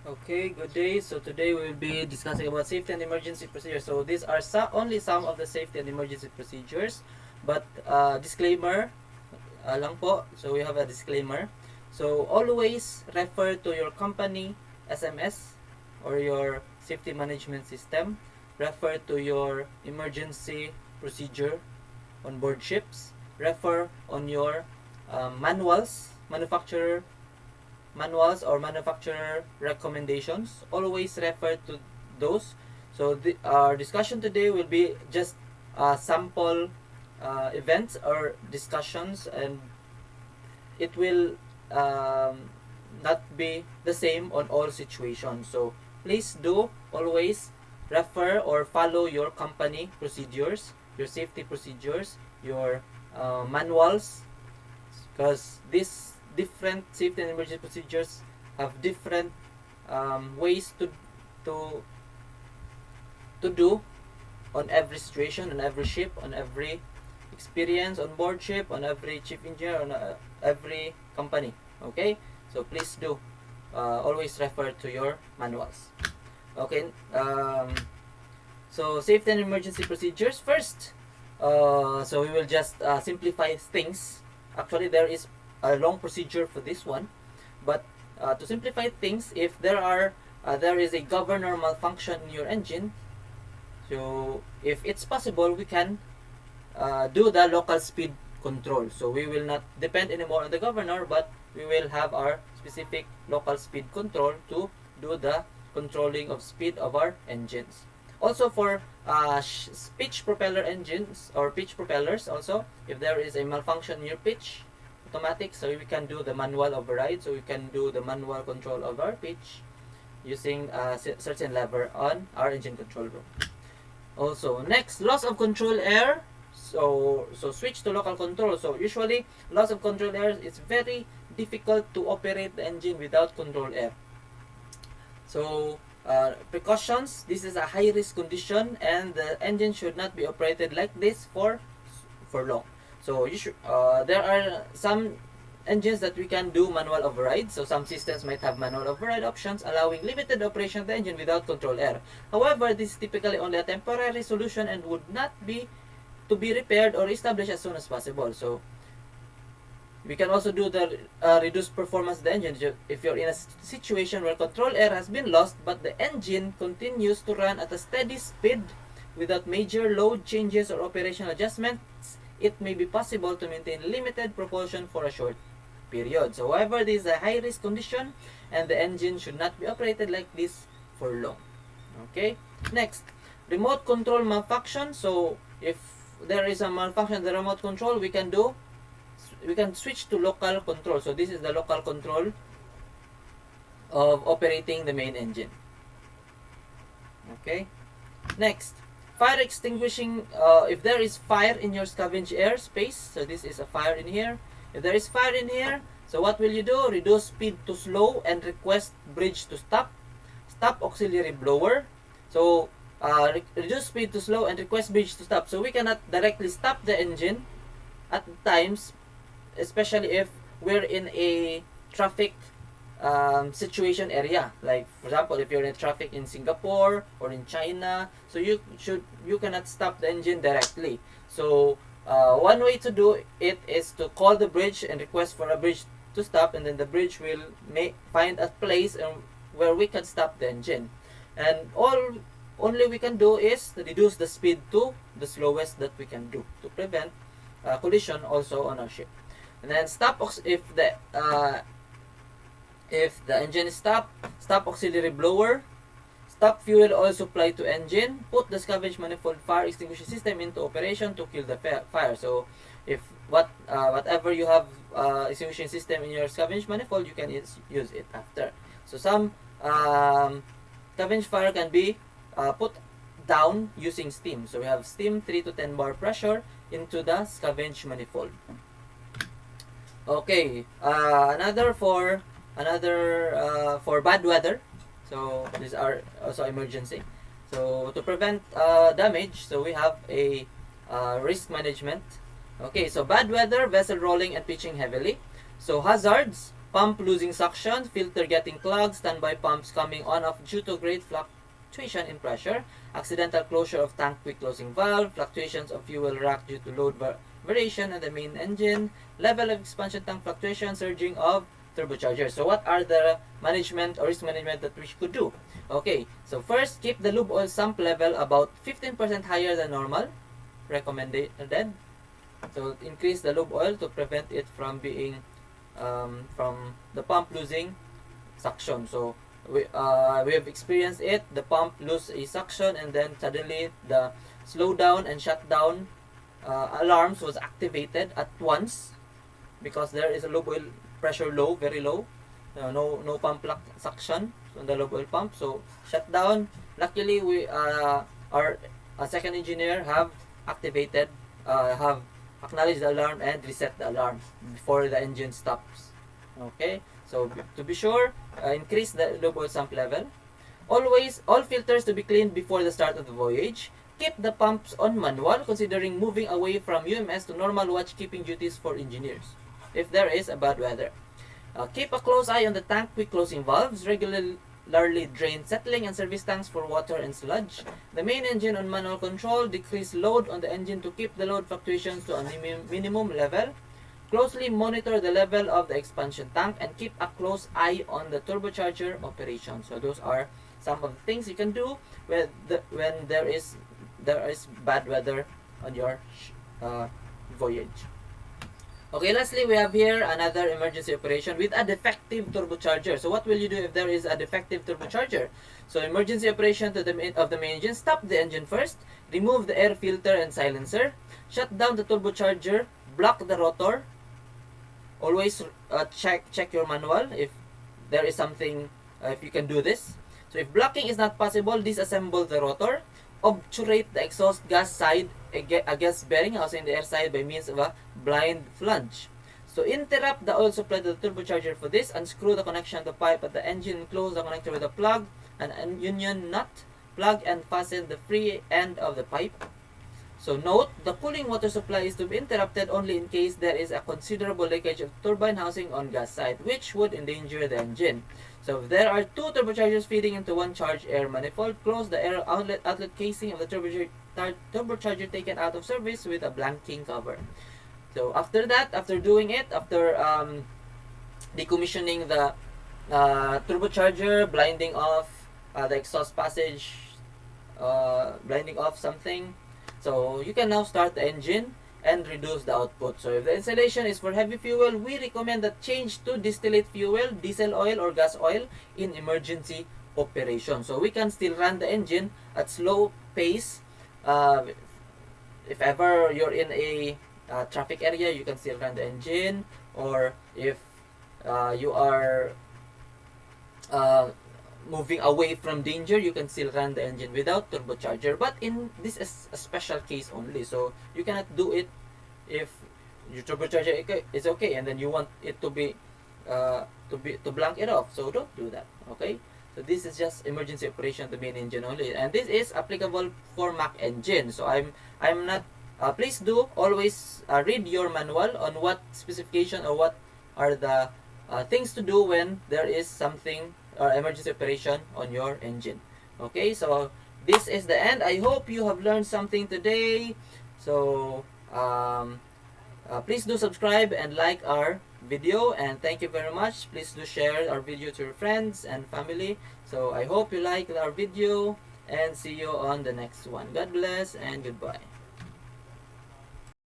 Okay, good day. So today we will be discussing about safety and emergency procedures. So these are only some of the safety and emergency procedures. But disclaimer lang po. So we have a disclaimer. So always refer to your company SMS or your safety management system. Refer to your emergency procedure on board ships. Refer on your manuals, manuals or manufacturer recommendations. Always refer to those. So our discussion today will be just sample events or discussions, and it will not be the same on all situations. So please do always refer or follow your company procedures, your safety procedures, your manuals, because these different safety and emergency procedures have different ways to to do on every situation, on every ship, on every experience on board ship, on every chief engineer, on every company. Okay, so please do always refer to your manuals. Okay, so safety and emergency procedures first. So we will just simplify things. Actually, there is a long procedure for this one, but to simplify things, if there is a governor malfunction in your engine, so if it's possible, we can do the local speed control. So we will not depend anymore on the governor, but we will have our specific local speed control to do the controlling of speed of our engines. Also for pitch propeller engines or pitch propellers, also if there is a malfunction in your pitch automatic, so we can do the manual override. So we can do the manual control of our pitch using a certain lever on our engine control room. Also, next, loss of control air. So switch to local control. So usually loss of control air, it's very difficult to operate the engine without control air. So precautions, this is a high risk condition and the engine should not be operated like this for long. So there are some engines that we can do manual override. So some systems might have manual override options allowing limited operation of the engine without control air. However, this is typically only a temporary solution and would not be to be repaired or established as soon as possible. So we can also do the reduced performance of the engine. If you're in a situation where control air has been lost but the engine continues to run at a steady speed without major load changes or operational adjustments, it may be possible to maintain limited propulsion for a short period. So however, this is a high risk condition and the engine should not be operated like this for long. Okay, next, remote control malfunction. So if there is a malfunction in the remote control, we can switch to local control. So this is the local control of operating the main engine. Okay, next, fire extinguishing. If there is fire in your scavenge air space, so this is a fire in here. If there is fire in here, so what will you do? Reduce speed to slow and request bridge to stop. Stop auxiliary blower. So reduce speed to slow and request bridge to stop. So we cannot directly stop the engine at times, especially if we're in a traffic situation area. Like for example, if you're in traffic in Singapore or in China, so you cannot stop the engine directly. So one way to do it is to call the bridge and request for a bridge to stop, and then the bridge will find a place where we can stop the engine. And only we can do is reduce the speed to the slowest that we can do to prevent collision also on our ship. And then stop if the engine is stopped, stop auxiliary blower, stop fuel oil supply to engine, put the scavenge manifold fire extinguishing system into operation to kill the fire. So if whatever you have extinguishing system in your scavenge manifold, you can use it after. So some scavenge fire can be put down using steam. So we have steam 3 to 10 bar pressure into the scavenge manifold. Okay, another for bad weather. So these are also emergency. So to prevent damage, so we have a risk management. Okay, so bad weather, vessel rolling and pitching heavily. So hazards pump losing suction, filter getting clogged, standby pumps coming on off due to great fluctuation in pressure, accidental closure of tank quick closing valve, fluctuations of fuel rack due to load variation in the main engine, level of expansion tank fluctuation, surging of turbocharger. So what are the management or risk management that we could do? Okay, so first, keep the lube oil sump level about 15% higher than normal, recommended. So increase the lube oil to prevent it from being from the pump losing suction. So we have experienced it. The pump lose a suction, and then suddenly the slow down and shut down alarms was activated at once because there is a lube oil pressure low, very low. No pump suction on the lube oil pump. So shut down. Luckily, we our second engineer have activated, have acknowledge the alarm and reset the alarm before the engine stops. Okay, so to be sure, increase the lube oil sump level. Always, all filters to be cleaned before the start of the voyage. Keep the pumps on manual, considering moving away from UMS to normal watch-keeping duties for engineers if there is a bad weather. Keep a close eye on the tank quick closing valves. Regularly drain settling and service tanks for water and sludge. The main engine on manual control. Decrease load on the engine to keep the load fluctuations to a minimum level. Closely monitor the level of the expansion tank and keep a close eye on the turbocharger operation. So those are some of the things you can do when there is bad weather on your voyage. Okay, lastly, we have here another emergency operation with a defective turbocharger. So what will you do if there is a defective turbocharger? So emergency operation of the main engine. Stop the engine first. Remove the air filter and silencer. Shut down the turbocharger. Block the rotor. Always check your manual if there is something, if you can do this. So if blocking is not possible, disassemble the rotor. Obturate the exhaust gas side against bearing housing the air side by means of a blind flange. So interrupt the oil supply to the turbocharger for this. Unscrew the connection of the pipe at the engine and close the connector with a plug and union nut. Plug and fasten the free end of the pipe. So note, the cooling water supply is to be interrupted only in case there is a considerable leakage of turbine housing on gas side, which would endanger the engine. So if there are two turbochargers feeding into one charged air manifold, close the air outlet casing of the turbocharger taken out of service with a blanking cover. So after that, after doing it, after decommissioning the turbocharger, blinding off the exhaust passage, blinding off something, so you can now start the engine and reduce the output. So if the installation is for heavy fuel, we recommend that change to distillate fuel, diesel oil or gas oil in emergency operation. So we can still run the engine at slow pace. If ever you're in a traffic area, you can still run the engine, or if you are moving away from danger, you can still run the engine without turbocharger. But in this is a special case only, so you cannot do it if your turbocharger is okay and then you want it to be to blank it off. So don't do that. Okay, so this is just emergency operation of the main engine only, and this is applicable for Mac engine. So I'm not please do always read your manual on what specification or what are the things to do when there is something emergency operation on your engine. Okay, so this is the end. I hope you have learned something today. So please do subscribe and like our video, and thank you very much. Please do share our video to your friends and family. So I hope you like our video, and see you on the next one. God bless and goodbye.